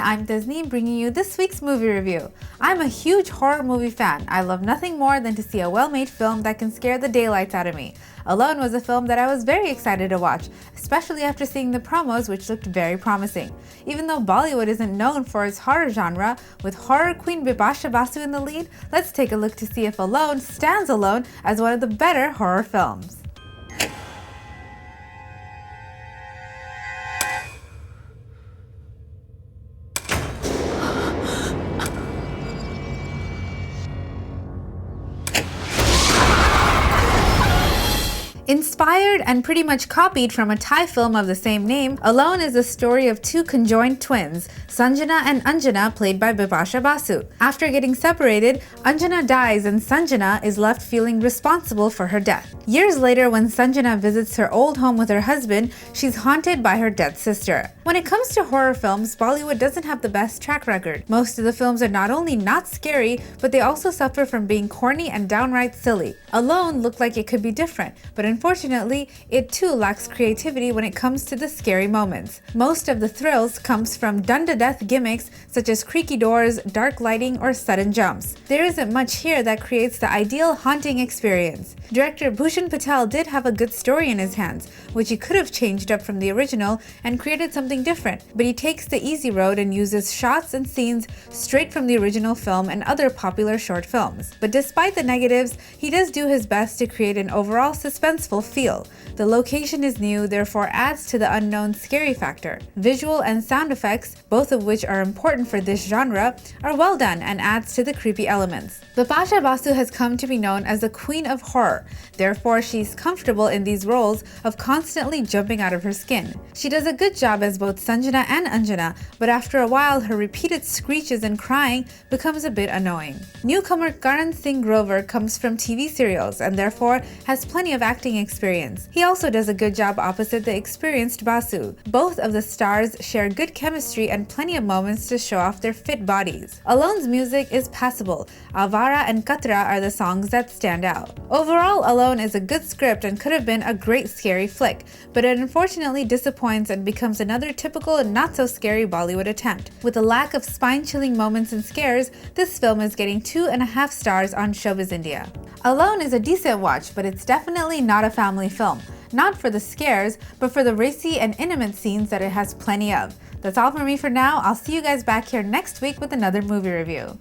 I'm Tasneem bringing you this week's movie review. I'm a huge horror movie fan. I love nothing more than to see a well-made film that can scare the daylights out of me. Alone was a film that I was very excited to watch, especially after seeing the promos, which looked very promising. Even though Bollywood isn't known for its horror genre, with horror queen Bipasha Basu in the lead, let's take a look to see if Alone stands alone as one of the better horror films. Inspired and pretty much copied from a Thai film of the same name, Alone is the story of two conjoined twins, Sanjana and Anjana, played by Bipasha Basu. After getting separated, Anjana dies and Sanjana is left feeling responsible for her death. Years later, when Sanjana visits her old home with her husband, she's haunted by her dead sister. When it comes to horror films, Bollywood doesn't have the best track record. Most of the films are not only not scary, but they also suffer from being corny and downright silly. Alone looked like it could be different, but unfortunately, it too lacks creativity when it comes to the scary moments. Most of the thrills comes from done-to-death gimmicks such as creaky doors, dark lighting, or sudden jumps. There isn't much here that creates the ideal haunting experience. Director Bhushan Patel did have a good story in his hands, which he could have changed up from the original and created something different, but he takes the easy road and uses shots and scenes straight from the original film and other popular short films. But despite the negatives, he does do his best to create an overall suspenseful feel. The location is new, therefore adds to the unknown scary factor. Visual and sound effects, both of which are important for this genre, are well done and adds to the creepy elements. Bipasha Basu has come to be known as the queen of horror, therefore she's comfortable in these roles of constantly jumping out of her skin. She does a good job as both Sanjana and Anjana, but after a while her repeated screeches and crying becomes a bit annoying. Newcomer Karan Singh Grover comes from TV serials and therefore has plenty of acting experience. He also does a good job opposite the experienced Basu. Both of the stars share good chemistry and plenty of moments to show off their fit bodies. Alone's music is passable. Avara and Katra are the songs that stand out. Overall, Alone is a good script and could have been a great scary flick, but it unfortunately disappoints and becomes another typical not-so-scary Bollywood attempt. With a lack of spine-chilling moments and scares, this film is getting 2.5 stars on Showbiz India. Alone is a decent watch, but it's definitely not a family film. Not for the scares, but for the racy and intimate scenes that it has plenty of. That's all for me for now. I'll see you guys back here next week with another movie review.